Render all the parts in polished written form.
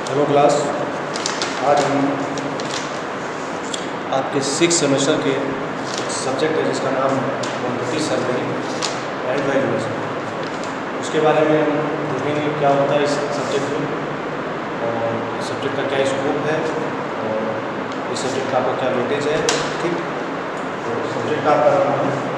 Hello class. आज हम आपके 6 सेमेस्टर के सब्जेक्ट है जिसका नाम है क्वांटिटी सर्वेइंग एंड वैल्यूएशन। उसके बारे में हम देखेंगे क्या होता है इस सब्जेक्ट में और इस सब्जेक्ट का क्या स्कोप है और इस सब्जेक्ट का आपका क्या वेटेज है। ठीक, तो सब्जेक्ट आपका नाम है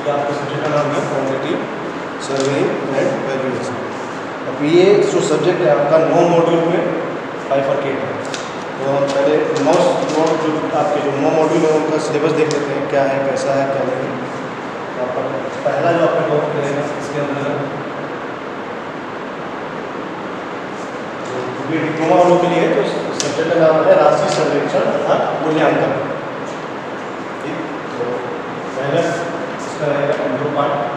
ये आपके सब्जेक्ट का नाम है क्वांटिटी सर्वेइंग एंड वैल्यूएशन। अब ये जो सब्जेक्ट है आपका 9 मॉड्यूल में बाइफरकेट है। तो हम पहले 9 जो आपके जो 9 मॉड्यूल है उनका सिलेबस देख लेते हैं क्या है, कैसा है, क्या नहीं है। तो आपका पहला जो आपका टॉपिक रहेगा इसके अंदर तो ये डिप्लोमा वालों के लिए तो सब्जेक्ट का नाम है राशि सर्वेक्षण तथा मूल्यांकन। ठीक, तो पहले इसका रहेगा इंट्रो पार्ट।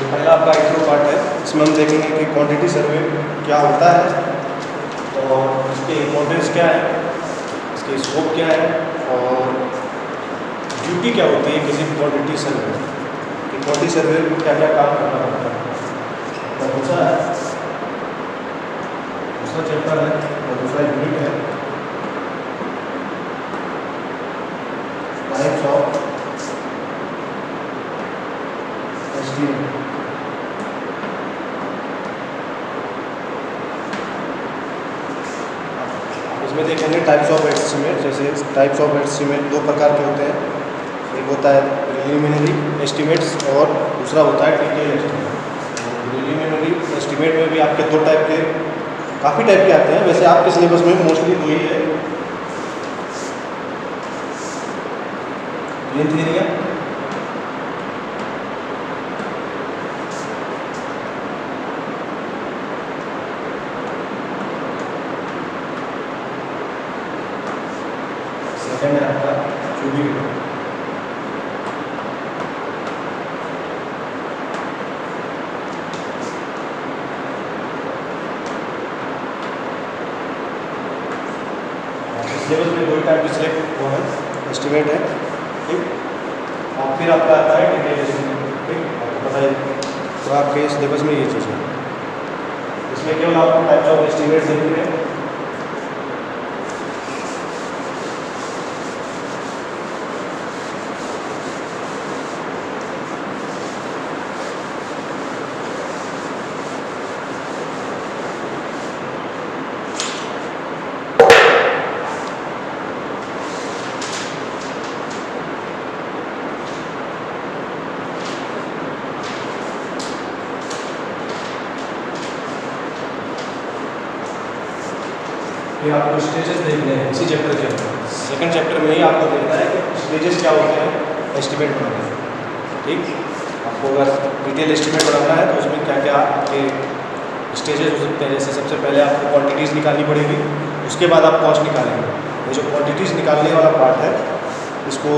पहला आपका इंट्रो पार्ट है, इसमें हम देखेंगे कि क्वांटिटी सर्वे क्या होता है और इसके इम्पोर्टेंस क्या है, इसके स्कोप क्या है और ड्यूटी क्या होती है किसी क्वांटिटी सर्वे कि क्वांटिटी सर्वे में क्या क्या काम करना होता है। तो दूसरा चैप्टर है और दूसरा यूनिट है टाइप्स ऑफ एस्टीमेट। इसमें देखेंगे टाइप्स ऑफ एस्टीमेट। जैसे टाइप्स ऑफ एस्टीमेट दो प्रकार के होते हैं, एक होता है प्रिलिमिनरी एस्टीमेट्स और दूसरा होता है डिटेल एस्टीमेट। प्रिलिमिनरी एस्टीमेट में भी आपके दो टाइप के, काफ़ी टाइप के आते हैं। वैसे आपके सिलेबस में मोस्टली दो ही है, मेन थ्योरी है सेकेंड है आपका क्यूबिक। सिलेबस में दो टाइप के सिलेक्ट वो है एस्टिमेट है। ठीक, और फिर आपका आता है डिटेल एस्टिमेट। ठीक, आपको पता है तो आपके सिलेबस में ये चीज़ है। इसमें केवल आपको टाइप्स ऑफ एस्टिमेट देखने हैं। फिर आपको स्टेजेस देखने हैं इसी चैप्टर के अंदर। सेकंड चैप्टर में ही आपको देखना है कि स्टेजेस क्या होते हैं एस्टिमेट बनाने में। ठीक, आपको अगर डिटेल एस्टिमेट बनाना है तो उसमें क्या क्या आपके स्टेजेस हो सकते हैं। जैसे सबसे पहले आपको क्वांटिटीज़ निकालनी पड़ेगी, उसके बाद आप कॉस्ट निकालेंगे। ये जो क्वांटिटीज़ निकालने वाला पार्ट है इसको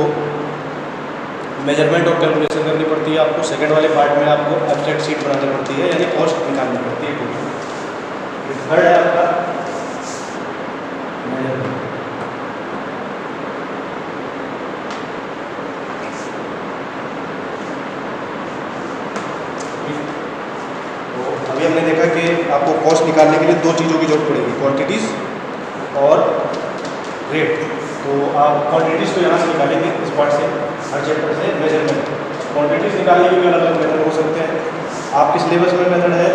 मेजरमेंट और कैलकुलेशन करनी पड़ती है आपको। सेकंड वाले पार्ट में आपको एब्स्ट्रैक्ट शीट बनानी पड़ती है, यानी कॉस्ट निकालनी पड़ती है टोटल। थर्ड है आपका मेजरमेंट। तो अभी हमने देखा कि आपको कॉस्ट निकालने के लिए दो चीज़ों की जरूरत पड़ेगी, क्वांटिटीज़ और रेट। तो आप क्वांटिटीज़ तो यहाँ से निकालेंगे इस पार्ट से, हर चैप्टर से। मेजरमेंट, क्वांटिटीज़ निकालने के भी अलग अलग मेथड हो सकते हैं। आपके सिलेबस में मेथड है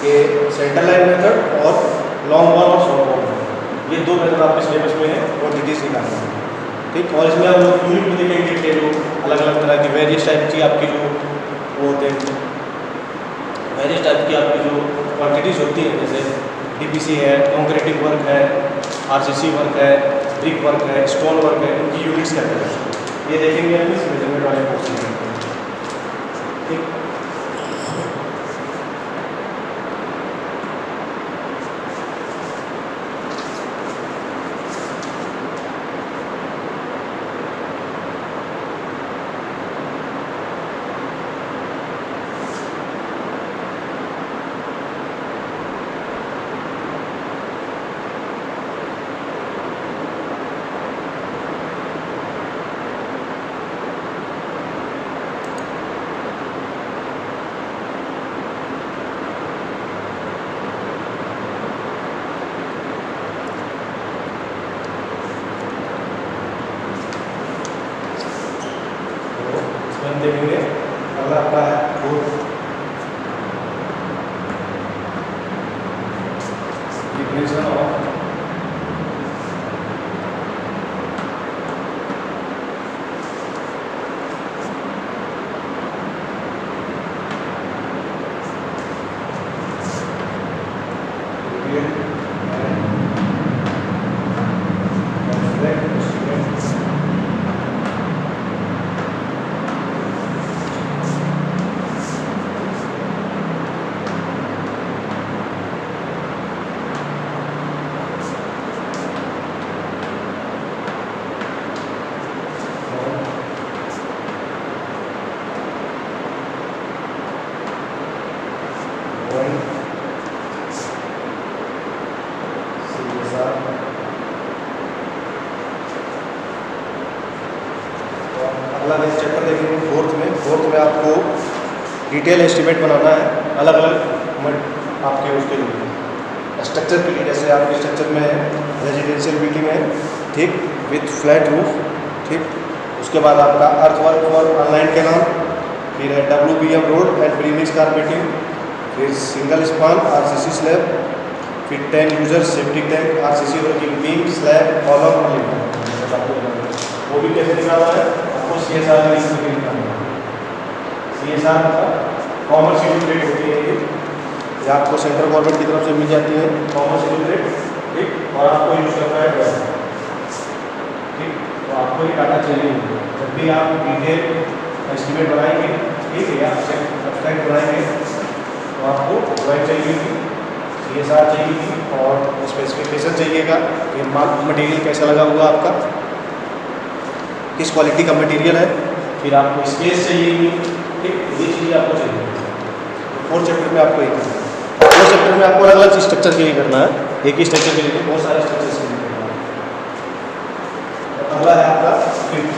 कि सेंटर लाइन मेथड और लॉन्ग वन और शॉर्ट वन, ये दो मेथड आपके सिलेबस में है क्वांटिटीज़ निकालने में। ठीक, और इसमें हम लोग यूनिट में देखेंगे कि जो अलग अलग तरह की वेरियस टाइप की आपकी जो वो होते हैं, वेरियस टाइप की आपकी जो क्वांटिटीज़ होती हैं, जैसे डीपीसी है, कॉन्क्रीटिंग वर्क है, आरसीसी वर्क है, ब्रिक वर्क है, स्टोन वर्क है, उनकी यूनिट्स क्या है ये देखेंगे हम इस मेजरमेंट वाले कोर्स में। ठीक, हम देखेंगे अगला आपका है फोर्थ डिफिनेशन ऑफ अगला नेक्स्ट चैप्टर देखेंगे फोर्थ में आपको डिटेल एस्टिमेट बनाना है अलग अलग आपके उसके लिए स्ट्रक्चर के लिए। जैसे आपके स्ट्रक्चर में रेजिडेंशियल बिल्डिंग है, ठीक, विथ फ्लैट रूफ, ठीक। उसके बाद आपका अर्थ वर्क और ऑनलाइन के नाम, फिर है WBM road and premix carpeting, फिर सिंगल स्पान RCC स्लैब, फिर 10 user safety tank RCC working beam slab column और लिंटर। वो भी कैसे निकालना है आपको, CSR का लिंक करके निकालना है। CSR मतलब कॉमर्शियल रेट होती है ये आपको सेंट्रल गवर्नमेंट की तरफ से मिल जाती है कॉमर्शियल रेट, ठीक। और आपको यूज करना है ड्राइवर, ठीक। तो आपको ये डाटा चाहिए जब भी आप डिटेल एस्टिमेट बनाएंगे, ठीक है, या एब्स्ट्रैक्ट बनाएंगे तो आपको ड्राइंग चाहिए, CSR चाहिए और स्पेसिफिकेशन चाहिएगा कि मटेरियल कैसा लगा हुआ आपका, किस क्वालिटी का मटेरियल है, फिर आपको स्पेस चाहिए, ठीक। ये चीज़ें आपको चाहिए। फोर्थ चैप्टर में आपको एक फोर्थ चैप्टर में आपको अलग अलग स्ट्रक्चर के लिए करना है, एक ही स्ट्रक्चर के लिए बहुत सारे स्ट्रक्चर्स के लिए करना है। अगला है आपका फिफ्थ,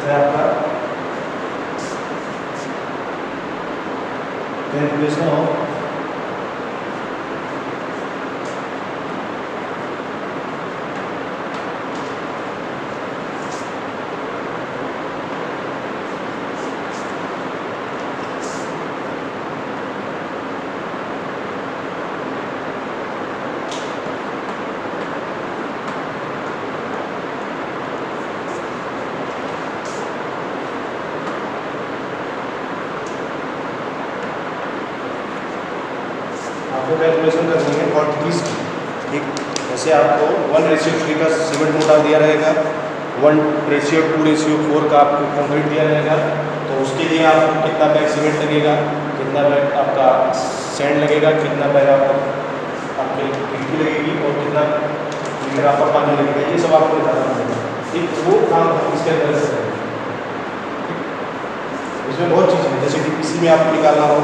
है आपका कैलकुलेशन ऑफ आपको कैलकुलेशन करनी है क्वांटिटीज़ की, ठीक। जैसे आपको 1:3 का सीमेंट मोटा दिया रहेगा, 1:2:4 का आपको कंक्रीट दिया रहेगा, तो उसके लिए आपको कितना बैग सीमेंट लगेगा, कितना कितना बैग आपका सैंड लगेगा, कितना बैग आपके गिट्टी लगेगी और कितना लीटर आपका पानी लगेगा, ये सब आपको बताना पड़ेगा। ठीक, वो काम हम इसके अंदर से करेंगे। इसमें बहुत चीज़ें हैं, जैसे डीपीसी में आपको निकालना हो,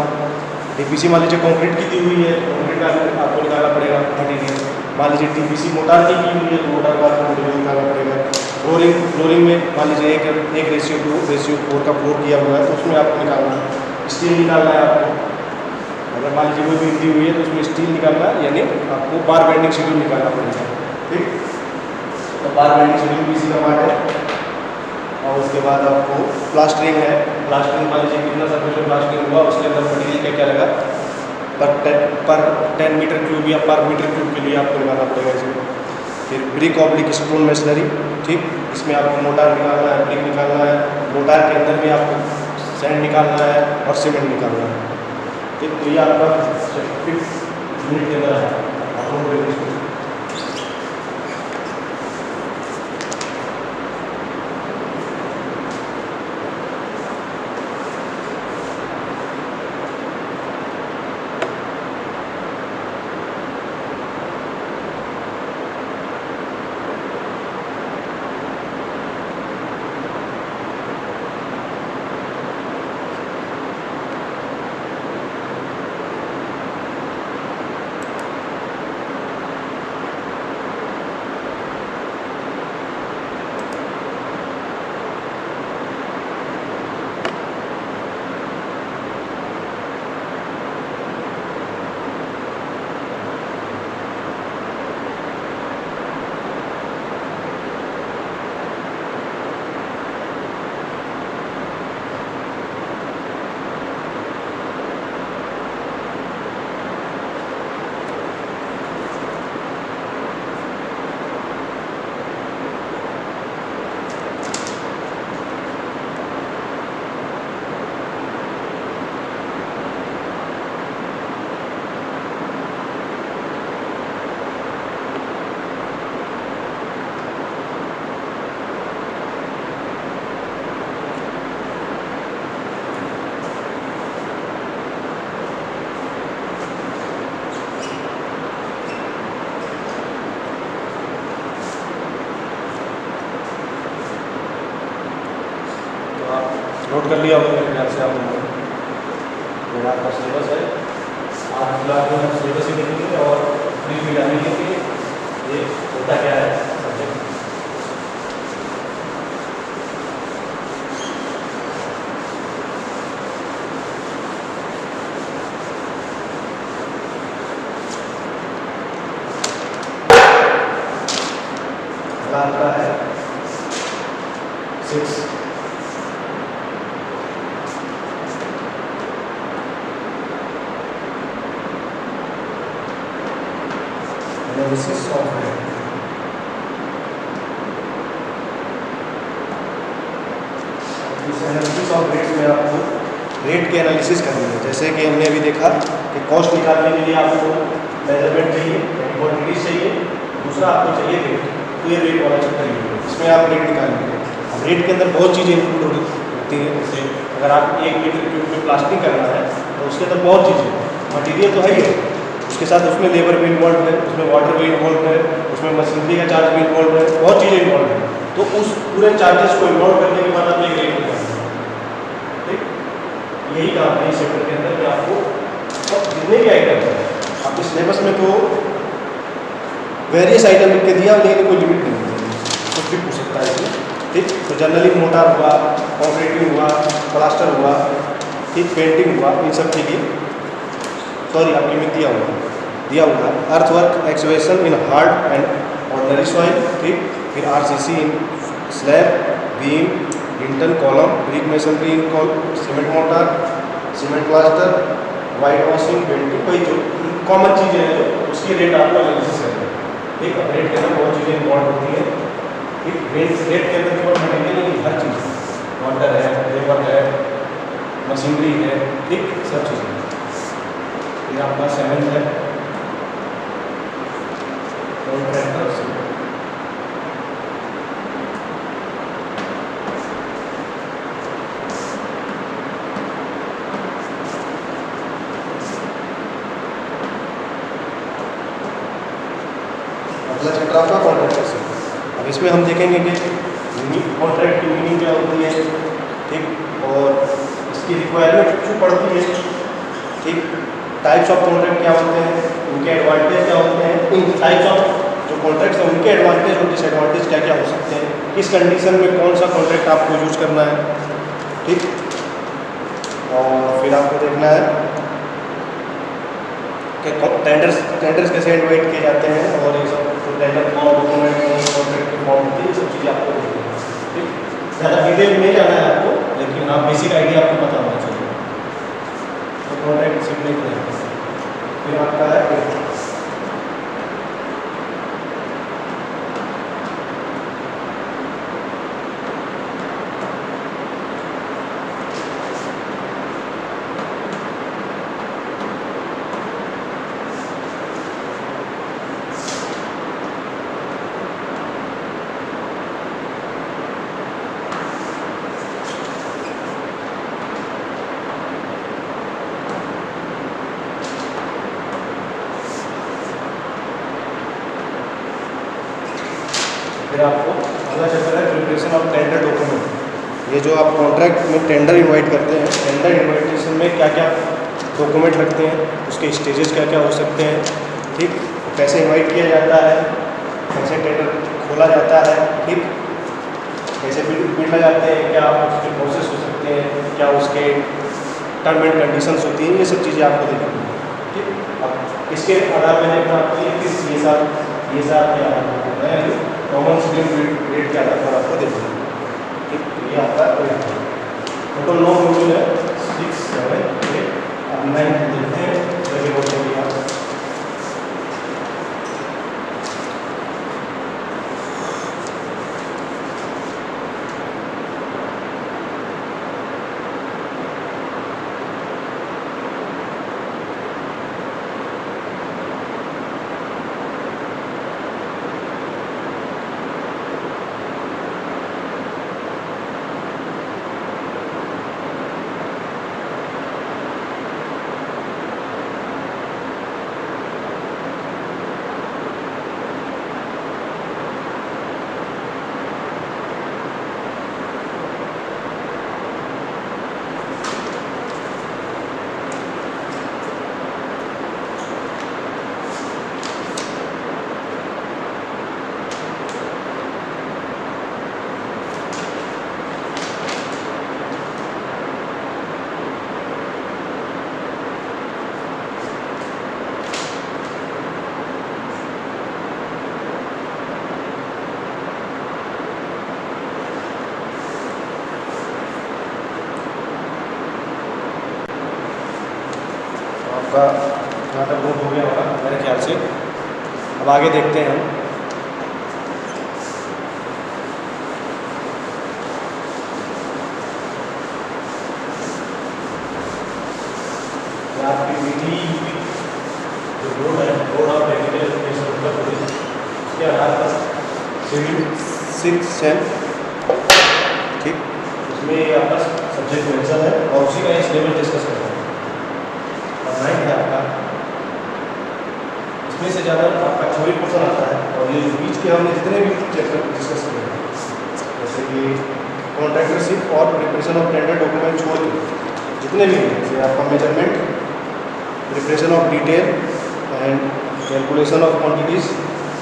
डीपीसी मान लीजिए कंक्रीट की दी हुई है, कंक्रीट का आपको निकालना पड़ेगा मटीरियल। मान लीजिए टीपीसी मोटार की हुई है तो मोटार का आपको मटीरियल निकालना पड़ेगा। फ्लोरिंग में मान लीजिए एक रेशियो 4 का फ्लोर किया हुआ है तो उसमें आपको निकालना है। स्टील निकालना है आपको, अगर मान लीजिए कोई बीम दी हुई है तो उसमें स्टील निकालना है, यानी आपको बार बेंडिंग शेड्यूल निकालना पड़ेगा। ठीक, तो बार बेंडिंग शेड्यूल भी इसी का पार्ट है। और उसके बाद आपको प्लास्टरिंग है, प्लास्टरिंग मान लीजिए कितना सर्फेस प्लास्टरिंग हुआ, उसके अंदर मटीरियल क्या क्या लगा पर 10 मीटर क्यूब या पर मीटर क्यूब के लिए आपको निकालना पड़ेगा इसमें। फिर ब्रिक ऑब्लिक स्टोन मेसनरी, ठीक, इसमें आपको मोटार निकालना है, ब्रिक निकालना है, मोटार के अंदर भी आपको सैंड निकालना है और सीमेंट निकालना है। ठीक, तो ये आपका 5 यूनिट के अंदर है। नोट कर लिया होगा मेरे ख्याल से आप लोगों ने। मेरा आपका सिलेबस है, आज फिलहाल जो हम सिलेबस ही देखेंगे और फ्री भी जानेंगे कि ये होता क्या है सब्जेक्ट। फिलहाल का है 6 एनालिसिस ऑफ रेट। इस एनालिसिस ऑफ रेट में आपको रेट के एनालिसिस करनी है। जैसे कि हमने अभी देखा कि कॉस्ट निकालने के लिए आपको मेजरमेंट चाहिए, क्वांटिटीज चाहिए, दूसरा आपको चाहिए रेट। तो ये रेट वाला चैप्टर है, इसमें आप रेट निकालेंगे। अब रेट के अंदर बहुत चीज़ें इंक्लूड होती हैं। जैसे अगर आप 1 मीटर क्यूब में प्लास्टिक करना है तो उसके अंदर बहुत चीज़ें, मटीरियल तो है ही है, उसके साथ उसमें लेबर भी इन्वॉल्व है, उसमें वाटर भी इन्वॉल्व है, उसमें मशीनरी का चार्ज भी इन्वॉल्व है, बहुत चीज़ें इन्वॉल्व है। तो उस पूरे चार्जेस को इन्वॉल्व करने के बाद आप एक रेट निकालते हैं। ठीक, यही काम है इस चैप्टर के अंदर कि आपको तो जितने भी आइटम हैं आपके सिलेबस में तो वेरियस आइटम लिख के दिया, लेकिन कोई लिमिट नहीं है, कुछ भी पूछ सकता है इसमें। ठीक, तो जनरली मोटार हुआ, कॉन्क्रीटिंग हुआ, प्लास्टर हुआ, ठीक, पेंटिंग हुआ, इन सब के लिए सॉरी आपके में दिया हुआ है earthwork excavation in hard and ordinary soil. ठीक, फिर आरसीसी इन slab, beam, Linton, column, brick masonry इन cement motor, cement plaster, white washing, painting, कोई जो कॉमन चीज़ें हैं जो उसकी रेट आपको एनालिसिस करनी है। ठीक, अब रेट के अंदर बहुत चीज़ें इन्वॉल्व होती हैं। ठीक, रेट के अंदर केवल मटेरियल नहीं, हर चीज़, वाटर है, लेबर है, मशीनरी है, ठीक, सब चीज़ें। ये आपका 7 है कॉन्ट्रैक्टर से। अगला चैप्टर आपका कॉन्ट्रैक्ट। अब इसमें हम देखेंगे कि कॉन्ट्रैक्ट की मीनिंग क्या होती है, ठीक, और इसकी रिक्वायरमेंट क्यों पड़ती है, ठीक, टाइप्स ऑफ कॉन्ट्रैक्ट क्या होते हैं, उनके एडवांटेज क्या होते हैं, इन टाइप्स ऑफ जो कॉन्ट्रैक्ट्स हैं उनके एडवांटेज और डिसएडवांटेज क्या क्या हो सकते हैं, किस कंडीशन में कौन सा कॉन्ट्रैक्ट आपको यूज करना है, ठीक। और फिर आपको देखना है कि टेंडर्स कैसे इन्वाइट किए जाते हैं और ये सब तो टेंडर फॉर्म, डॉक्यूमेंट कॉन्ट्रैक्ट की फॉर्म होती है, ये सब चीज़ें आपको देखनी है, ठीक। ज़्यादा डिटेल में नहीं जाना है आपको, लेकिन हाँ बेसिक आइडिया आपको पता होना चाहिए। तो कॉन्ट्रैक्ट सीखने के लिए फिर आपका है फिर आपको अगला चैप्टर है प्रिपरेशन ऑफ टेंडर डॉक्यूमेंट। ये जो आप कॉन्ट्रैक्ट में टेंडर इनवाइट करते हैं, टेंडर इनविटेशन में क्या क्या डॉक्यूमेंट लगते हैं, उसके स्टेजेस क्या क्या हो सकते हैं, ठीक, कैसे इनवाइट किया जाता है, कैसे टेंडर खोला जाता है, ठीक, कैसे बिल लगाते हैं, क्या उसके प्रोसेस हो सकते हैं, क्या उसके टर्म एंड कंडीशंस होती हैं, ये सब चीज़ें आपको देखनी है, ठीक। अब इसके आधार पर देखना आपको ये साल क्या है कॉमन स्टूडेंट रेट के आधार पर आपको देखना है, ठीक। ये आपका टोटल 9 मॉड्यूल है, 6, 7, 8, अब 9 देखते हैं लगे होते हैं आप। आपका यहाँ तक नोट हो गया होगा मेरे ख्याल से। अब आगे देखते हैं हम। आपकी विधि जो बोर्ड है, board of technical education Uttar Pradesh, उसके आधार पर शेड्यूल 6 है, ठीक, उसमें आपका सब्जेक्ट मेंशन है और उसी का सिलेबस डिस्कस करना है। और 9 है आपका, इसमें से ज़्यादा आपका थ्योरी पोर्शन आता है और ये जो बीच के हमने जितने भी चैप्टर डिस्कस किए हैं, जैसे कि कॉन्ट्रैक्टरशिप और प्रिपरेशन ऑफ टेंडर डॉक्यूमेंट छोड़ के जितने भी हैं, जैसे आपका measurement, preparation of detail and calculation of quantities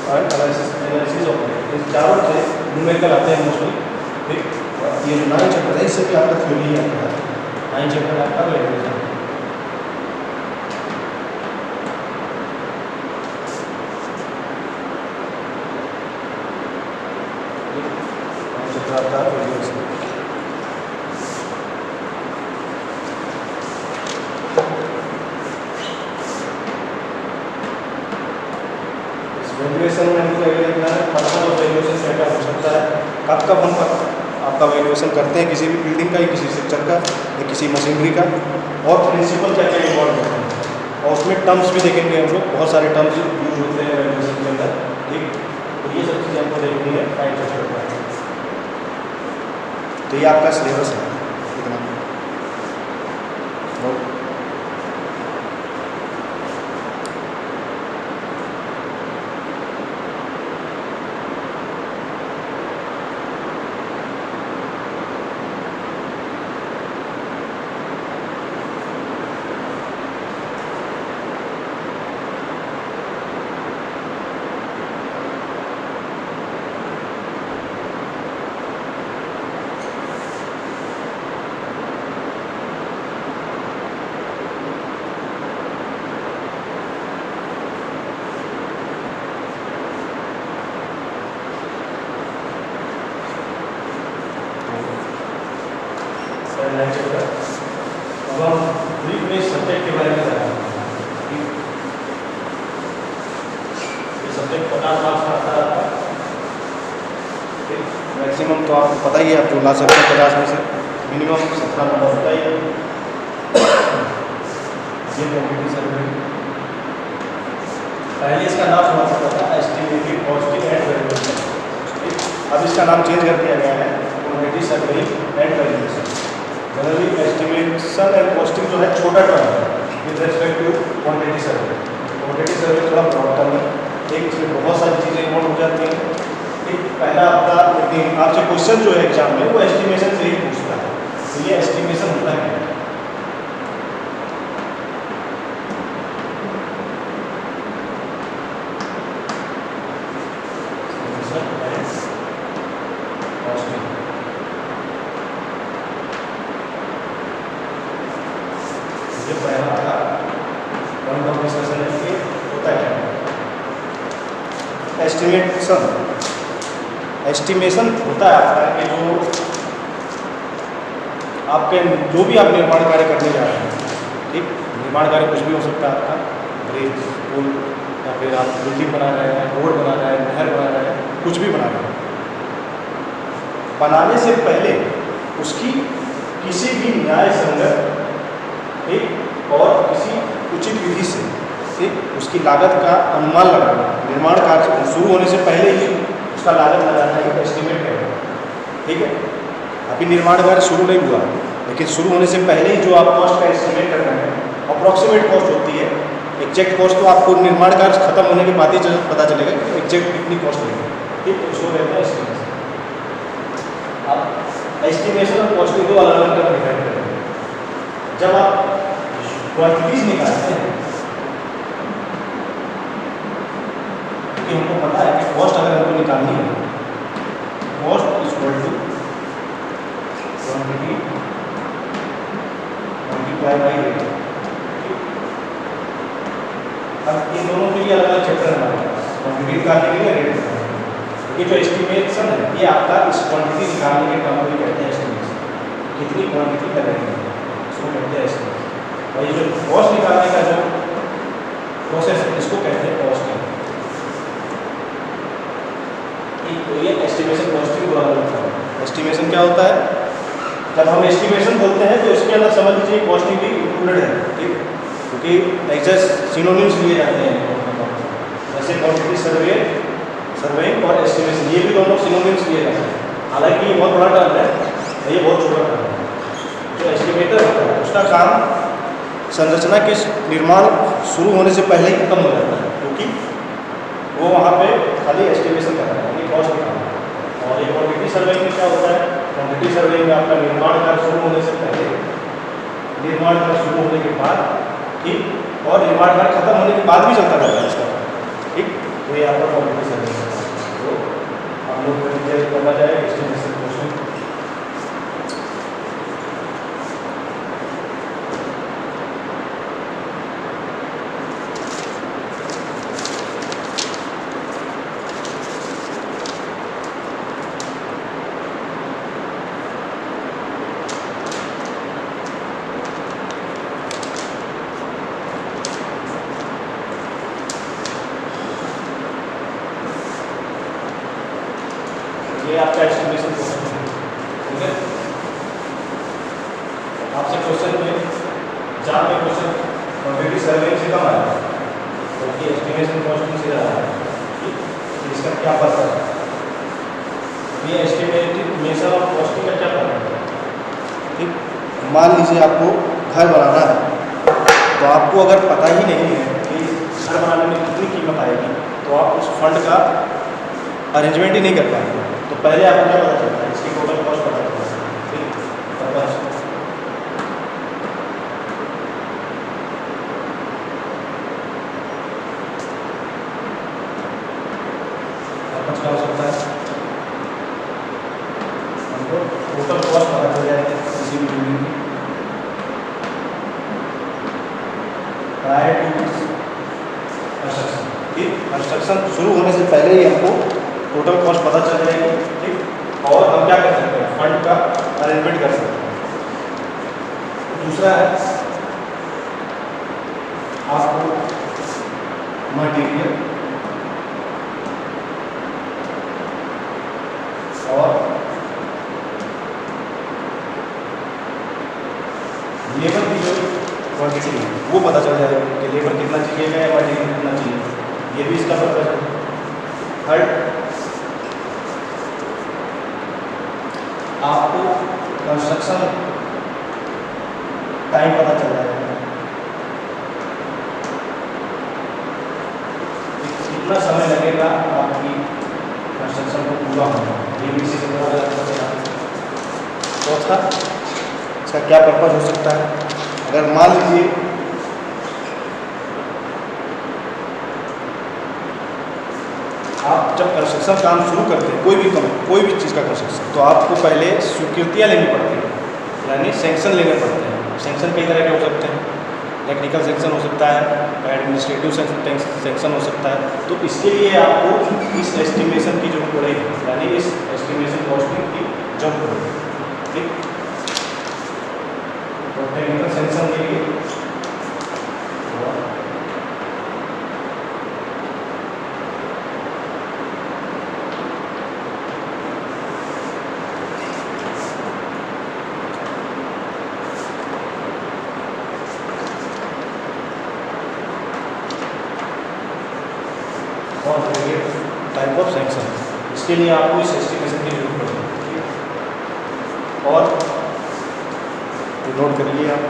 and analysis of rate, इन चारों से न्यूमेरिकल आते हैं मोस्टली, ठीक। और ये जो 9 चैप्टर है इससे भी आपका थ्योरी ही आता है। 9 चैप्टर आपका लैंग्वेज है। आपका वैल्यूएशन में हमको ये देखना है पर्पस ऑफ वैल्यूएशन क्या क्या हो सकता है, कब कब हम आपका वैल्यूएशन करते हैं, किसी भी बिल्डिंग का या किसी स्ट्रक्चर का या किसी मशीनरी का, और प्रिंसिपल क्या क्या इन्वॉल्व होते हैं, और उसमें टर्म्स भी देखेंगे हम लोग, बहुत सारे टर्म्स यूज होते हैं वैल्यूएशन के अंदर, ठीक। तो ये सब चीज़ें हमको देखनी है 9 चैप्टर का। तो ये आपका सिलेबस है इतना। 9 चैप्टर। अब हम ब्रीफ में सब्जेक्ट के बारे में जानेंगे। ये सब्जेक्ट 50 मार्क्स का आता है। मैक्सिमम तो आपको पता ही है, आप जो ला सकते हैं 50 में से मिनिमम 17 नंबर होता ही है। ये क्वांटिटी सर्वे पहले इसका नाम हुआ करता था एस्टिमेटेड कॉस्टिंग एंड वैल्यूएशन। अब इसका नाम चेंज कर दिया गया है quantity survey and valuation. Generally estimation and costing जो है छोटा टर्म है with respect to quantity survey. Quantity survey थोड़ा ब्रॉड टर्म है, एक इसमें बहुत सारी चीज़ें इन्वॉल्व हो जाती हैं। एक पहला आपका आपसे क्वेश्चन जो है एग्जाम में वो एस्टिमेशन से ही पूछता है, तो ये एस्टिमेशन होता है। एस्टिमेशन होता है आपका कि जो आपके जो भी आप निर्माण कार्य करने जा रहे हैं, ठीक, निर्माण कार्य कुछ भी हो सकता है आपका, ब्रिज, पुल, या फिर आप बिल्डिंग बना रहे हैं, रोड बना रहे हैं, नहर बना रहे हैं, कुछ भी बना रहे हैं। बनाने से पहले उसकी किसी भी न्याय संगत, ठीक, और किसी उचित विधि से, ठीक, उसकी लागत का अनुमान लगाना, निर्माण कार्य शुरू होने से पहले ही उसका लागत लगाना एक एस्टिमेट है। ठीक है, अभी निर्माण कार्य शुरू नहीं हुआ, लेकिन शुरू होने से पहले ही जो आप कॉस्ट का एस्टिमेट करना है, अप्रॉक्सीमेट कॉस्ट होती है। एग्जैक्ट कॉस्ट तो आपको निर्माण कार्य खत्म होने के बाद ही पता चलेगा कि एग्जैक्ट कितनी कॉस्ट लगेगी। ठीक, तो उसको कहते हैं एस्टिमेशन। आप एस्टिमेशन और कॉस्टिंग को अलग अलग कर डिफाइन करेंगे। जब आप क्वांटिटीज निकालते हैं, क्योंकि हमको पता है कि कॉस्ट अगर हमको निकालनी है, cost is equal to quantity multiply by rate. अब इन दोनों के लिए अलग अलग चैप्टर हमारे पास, क्वांटिटी निकालने के लिए रेट निकालने के लिए। ये जो एस्टिमेशन है ये आपका इस क्वांटिटी निकालने के टर्म में कहते हैं एस्टिमेशन। कितनी क्वांटिटी लगेगी इसको कहते हैं एस्टिमेशन। और ये जो कॉस्ट निकालने का जो प्रोसेस है इसको कहते हैं कॉस्टिंग। तो ये एस्टिमेशन कॉस्टिंग को अलग अलग है। एस्टिमेशन क्या होता है? जब हम एस्टिमेशन बोलते हैं तो इसके अंदर समझ लीजिए कॉस्टिंग भी इंक्लूडेड है, ठीक, क्योंकि एग्जैक्ट सिनोनिम्स लिए जाते हैं। जैसे क्वांटिटी सर्वेइंग और एस्टिमेशन, ये भी दोनों सिनोनिम्स लिए जाते हैं। हालांकि ये बहुत बड़ा टर्म है, ये बहुत छोटा टर्म है। जो एस्टिमेटर होता है उसका काम संरचना के निर्माण शुरू होने से पहले ही खत्म हो जाता है, क्योंकि वो वहाँ पे खाली एस्टिमेशन कर रहा है, कॉस्ट निकालना है। और ये क्वांटिटी सर्वेइंग में क्या होता है? क्वांटिटी सर्वेइंग में आपका निर्माण कार्य शुरू होने से पहले, निर्माण कार्य शुरू होने के बाद, ठीक, और निर्माण कार्य खत्म होने के बाद भी चलता रहता है इसका, ठीक। तो ये आपका क्वांटिटी सर्वेइंग है। तो हम लोग को डिटेल करना जाए एस्टिमेशन क्वेश्चन। ये आपका एस्टिमेशन क्वेश्चन है, ठीक है। आपसे क्वेश्चन में एग्जाम में क्वेश्चन क्वांटिटी सर्वेइंग से कम आया, क्योंकि एस्टिमेशन कॉस्टिंग से ज़्यादा है, ठीक। इसका क्या पता है? ये एस्टिमेशन और कॉस्टिंग का क्या पता है? ठीक, मान लीजिए आपको घर बनाना है, तो आपको अगर पता ही नहीं है कि घर बनाने में कितनी कीमत आएगी, तो आप उस फंड का अरेंजमेंट ही नहीं कर पाएंगे। तो पहले आपको क्या पता चलता है? इसकी टोटल कॉस्ट पता चलता है, ठीक। सरपंच क्या हो सकता है? हमको टोटल कॉस्ट पता चल जाएगी किसी भी बिल्डिंग की। प्रायर टू कंस्ट्रक्शन, ठीक, कंस्ट्रक्शन शुरू होने से पहले ही हमको टोटल कॉस्ट पता चल जाएगी, ठीक। और हम क्या कर सकते हैं? फंड का अरेंजमेंट कर सकते हैं। दूसरा है आपको मटेरियल और लेबर की जो क्वांटिटी है वो पता चल जाएगा कि लेबर कितना चाहिए या मटेरियल कितना चाहिए, ये भी इसका पर्पज है। थर्ड, आपको कंस्ट्रक्शन टाइम पता चल जाएगा, कितना समय लगेगा आपकी कंस्ट्रक्शन को पूरा होने में, ये भी इसी से पता चलेगा। चौथा, इसका क्या पर्पज हो सकता है। अगर मान लीजिए आप जब कंस्ट्रक्शन काम शुरू करते हैं, कोई भी चीज़ का कंस्ट्रक्शन, तो आपको पहले स्वीकृतियाँ लेनी पड़ती है, यानी सैंक्शन लेने पड़ते हैं। सैंक्शन कई तरह के हो सकते हैं, टेक्निकल सैंक्शन हो सकता है, एडमिनिस्ट्रेटिव सैंक्शन हो सकता है। तो इसके लिए आपको इस एस्टिमेशन की जरूरत पड़ेगी, यानी इस एस्टिमेशन कॉस्टिंग की जरूरत पड़ेगी। ठीक, तो टेक्निकल सैंक्शन के लिए टाइप ऑफ सैंक्शन, इसके लिए आपको इस एस्टिमेशन की जरूरत पड़ेगी। और नोट कर लिए आप।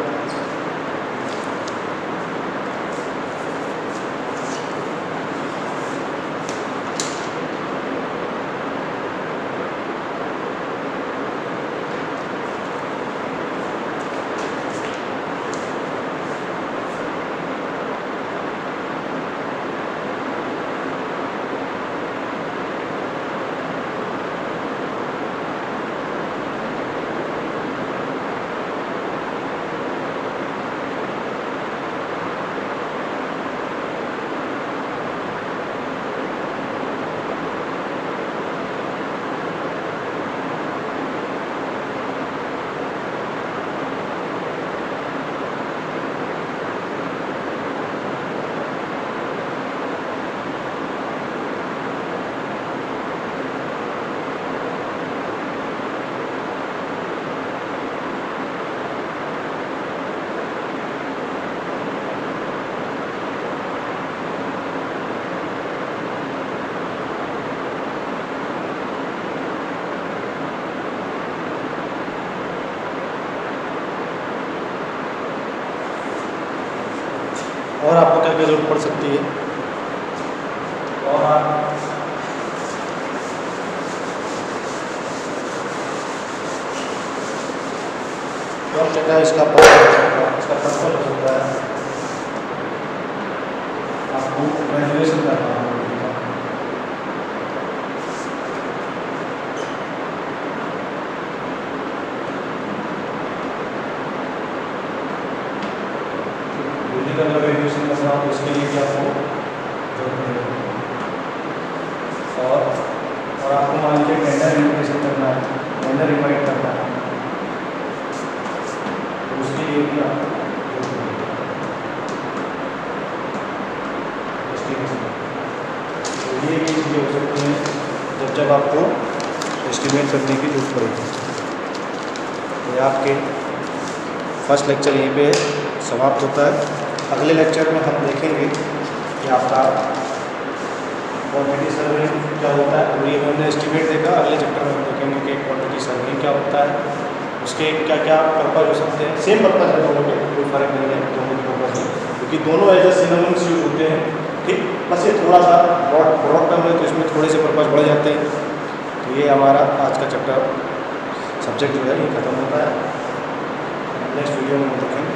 और आपको क्या क्या जरूरत पड़ सकती है, और आप और क्या क्या इसका पर्पज हो सकता है। आपको वैल्यूएशन करना है, अगर वैल्यूएशन करना हो तो इसके लिए क्या आपको जरूरत पड़ेगी। और आपको मान लीजिए टेंडर इन्विटेशन करना है, टेंडर इन्वाइट करना है, तो उसके लिए भी आपको जरूरत पड़ेगी। तो ये भी चीज़ें हो सकती हैं जब आपको एस्टिमेट करने की जरूरत पड़ेगी। तो आपके फर्स्ट लेक्चर यहीं पे समाप्त होता है। अगले लेक्चर में हम देखेंगे कि आपका क्वांटिटी सर्विंग क्या होता है, और ये हमने एस्टिमेट देखा। अगले चैप्टर में हम देखेंगे कि क्वांटिटी सर्विंग क्या होता है, उसके क्या क्या पर्पज हो सकते हैं। सेम पर्पज है दोनों के, कोई फर्क नहीं है दोनों के पर्पज में, क्योंकि दोनों एज ए सिनोनिम्स यूज होते हैं। ठीक, बस ये थोड़ा सा ब्रॉड टर्म है तो इसमें थोड़े से पर्पज बढ़ जाते हैं। तो ये हमारा आज का चैप्टर सब्जेक्ट जो है ये खत्म होता है। नेक्स्ट वीडियो में हम देखेंगे।